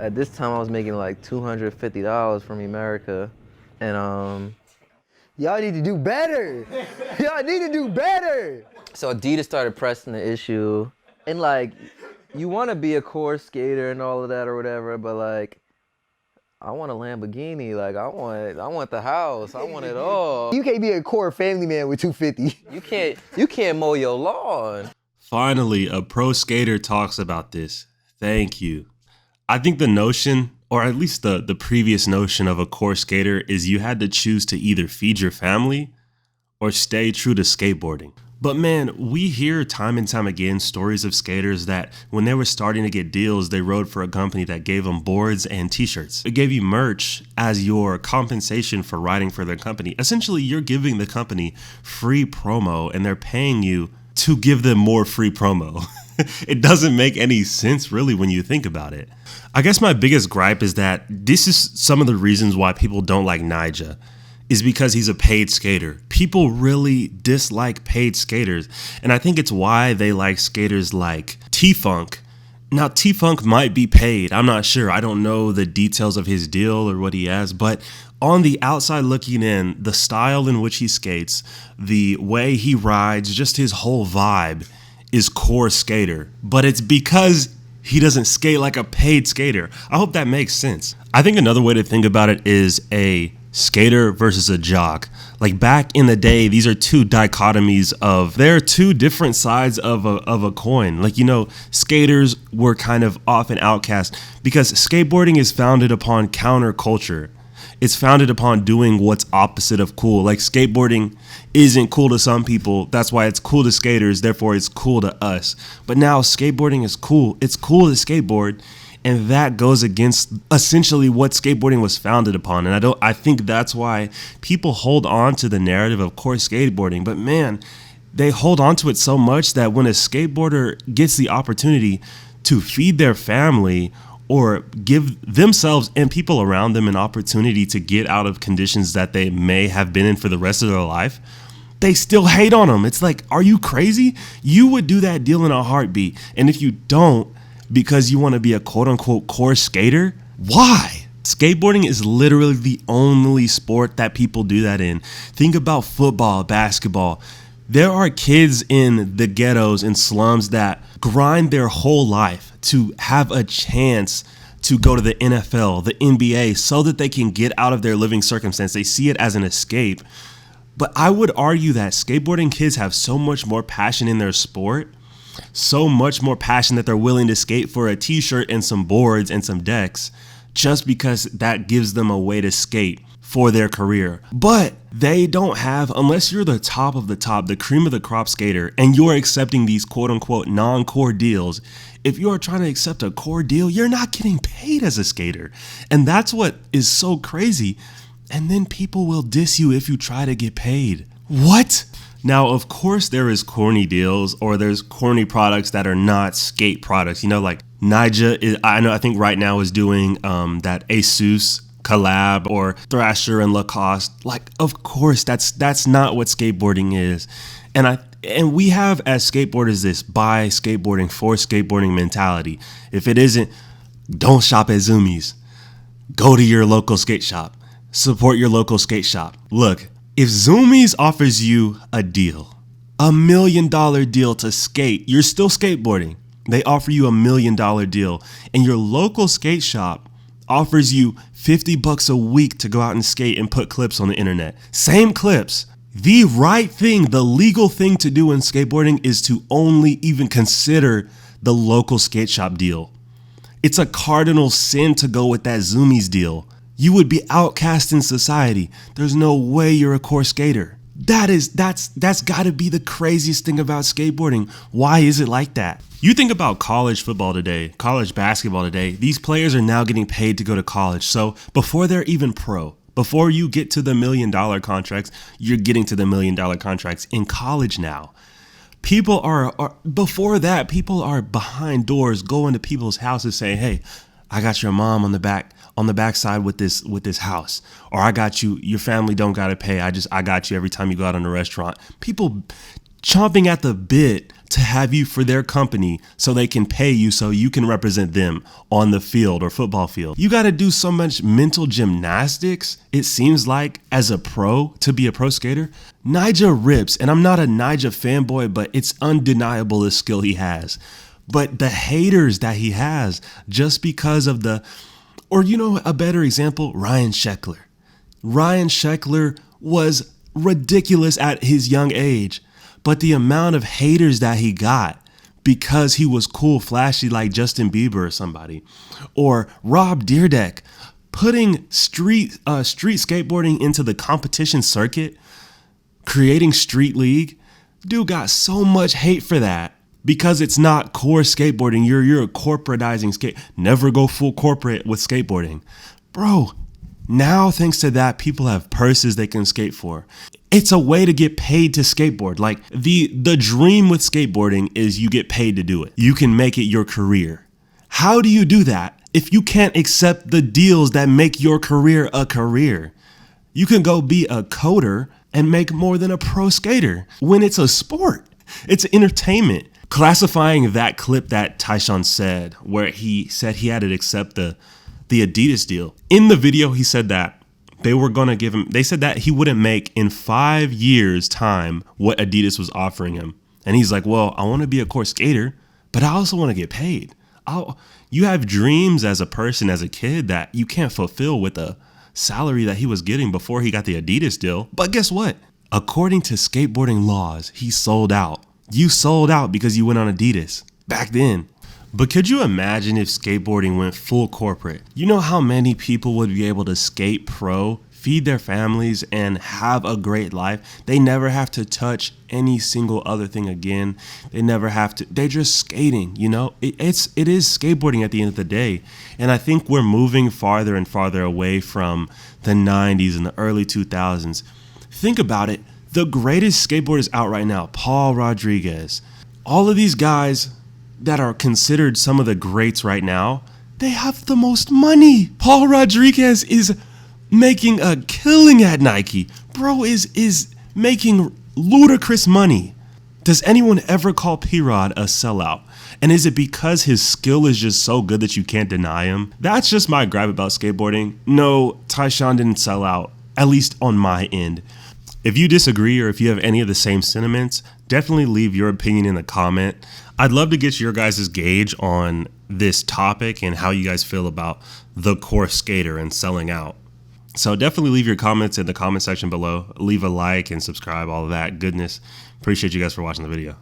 At this time, I was making like $250 from America, and Y'all need to do better. Y'all need to do better. so Adidas started pressing the issue, and like, you want to be a course skater and all of that or whatever, but like, I want a Lamborghini. Like, I want the house. I want it all. You can't be a core family man with 250. You can't mow your lawn. Finally, a pro skater talks about this. Thank you. I think the notion, or at least the previous notion of a core skater, is you had to choose to either feed your family or stay true to skateboarding. But man, we hear time and time again stories of skaters that when they were starting to get deals, they rode for a company that gave them boards and t-shirts. It gave you merch as your compensation for riding for their company. Essentially, you're giving the company free promo and they're paying you to give them more free promo. It doesn't make any sense really when you think about it. I guess my biggest gripe is that this is some of the reasons why people don't like Nyjah, is because he's a paid skater. People really dislike paid skaters, and I think it's why they like skaters like T-Funk. Now, T-Funk might be paid. I'm not sure. I don't know the details of his deal or what he has, but on the outside looking in, the style in which he skates, the way he rides, just his whole vibe is core skater. But it's because he doesn't skate like a paid skater. I hope that makes sense. I think another way to think about it is a skater versus a jock. Like back in the day, these are two dichotomies they're two different sides of a coin. Like, you know, skaters were kind of often outcast because skateboarding is founded upon counterculture. It's founded upon doing what's opposite of cool. Like skateboarding isn't cool to some people. That's why it's cool to skaters. Therefore, it's cool to us. But now skateboarding is cool. It's cool to skateboard. And that goes against essentially what skateboarding was founded upon. And I think that's why people hold on to the narrative of core skateboarding. But man, they hold on to it so much that when a skateboarder gets the opportunity to feed their family or give themselves and people around them an opportunity to get out of conditions that they may have been in for the rest of their life, they still hate on them. It's like, are you crazy? You would do that deal in a heartbeat. And if you don't, because you want to be a quote-unquote core skater, why? Skateboarding is literally the only sport that people do that in. Think about football, basketball. There are kids in the ghettos and slums that grind their whole life to have a chance to go to the NFL, the NBA, so that they can get out of their living circumstance. They see it as an escape. But I would argue that skateboarding kids have so much more passion in their sport, so much more passion that they're willing to skate for a t-shirt and some boards and some decks just because that gives them a way to skate for their career. But they don't have, unless you're the top of the top, the cream of the crop skater, and you're accepting these quote unquote non-core deals, if you're trying to accept a core deal, you're not getting paid as a skater. And that's what is so crazy. And then people will diss you if you try to get paid. What? Now, of course, there is corny deals or there's corny products that are not skate products. You know, like Nyjah, I think right now is doing that Asus collab or Thrasher and Lacoste. Like, of course, that's not what skateboarding is. And we have as skateboarders this buy skateboarding for skateboarding mentality. If it isn't, don't shop at Zoomies. Go to your local skate shop. Support your local skate shop. Look, if Zoomies offers you a deal, $1 million deal to skate, you're still skateboarding. They offer you $1 million deal, and your local skate shop offers you $50 a week to go out and skate and put clips on the internet. Same clips. The right thing, the legal thing to do in skateboarding is to only even consider the local skate shop deal. It's a cardinal sin to go with that Zoomies deal. You would be outcast in society. There's no way you're a core skater. That's got to be the craziest thing about skateboarding. Why is it like that? You think about college football today, college basketball today. These players are now getting paid to go to college. So before they're even pro, before you get to the $1 million contracts, you're getting to the $1 million contracts in college now. People are before that, people are behind doors going to people's houses saying, "Hey, I got your mom on the backside with this house," or "I got you, your family don't gotta pay. I got you every time you go out in a restaurant." People chomping at the bit to have you for their company so they can pay you so you can represent them on the field or football field. You got to do so much mental gymnastics, it seems like, as a pro, to be a pro skater. Nyjah rips, and I'm not a Nyjah fanboy, but it's undeniable the skill he has. But the haters that he has, just because of or you know, a better example, Ryan Sheckler. Ryan Sheckler was ridiculous at his young age, but the amount of haters that he got because he was cool, flashy like Justin Bieber or somebody, or Rob Dyrdek putting street skateboarding into the competition circuit, creating Street League. Dude got so much hate for that because it's not core skateboarding. You're corporatizing skate. Never go full corporate with skateboarding, bro. Now, thanks to that, people have purses they can skate for. It's a way to get paid to skateboard. Like the dream with skateboarding is you get paid to do it. You can make it your career. How do you do that if you can't accept the deals that make your career a career? You can go be a coder and make more than a pro skater when it's a sport. It's entertainment. Classifying that clip that Tyshawn said, where he said he had to accept the Adidas deal. In the video, he said that they said that he wouldn't make in 5 years' time what Adidas was offering him. And he's like, well, I want to be a core skater, but I also want to get paid. You have dreams as a person, as a kid, that you can't fulfill with a salary that he was getting before he got the Adidas deal. But guess what? According to skateboarding laws, he sold out. You sold out because you went on Adidas back then. But could you imagine if skateboarding went full corporate? You know how many people would be able to skate pro, feed their families, and have a great life? They never have to touch any single other thing again. They're just skating, you know? It is skateboarding at the end of the day. And I think we're moving farther and farther away from the 90s and the early 2000s. Think about it. The greatest skateboarders out right now, Paul Rodriguez, all of these guys that are considered some of the greats right now, they have the most money. Paul Rodriguez is making a killing at Nike. Bro is making ludicrous money. Does anyone ever call P-Rod a sellout? And is it because his skill is just so good that you can't deny him? That's just my gripe about skateboarding. No, Tyshawn didn't sell out, at least on my end. If you disagree or if you have any of the same sentiments, definitely leave your opinion in the comment. I'd love to get your guys' gauge on this topic and how you guys feel about the core skater and selling out. So definitely leave your comments in the comment section below. Leave a like and subscribe, all of that goodness. Appreciate you guys for watching the video.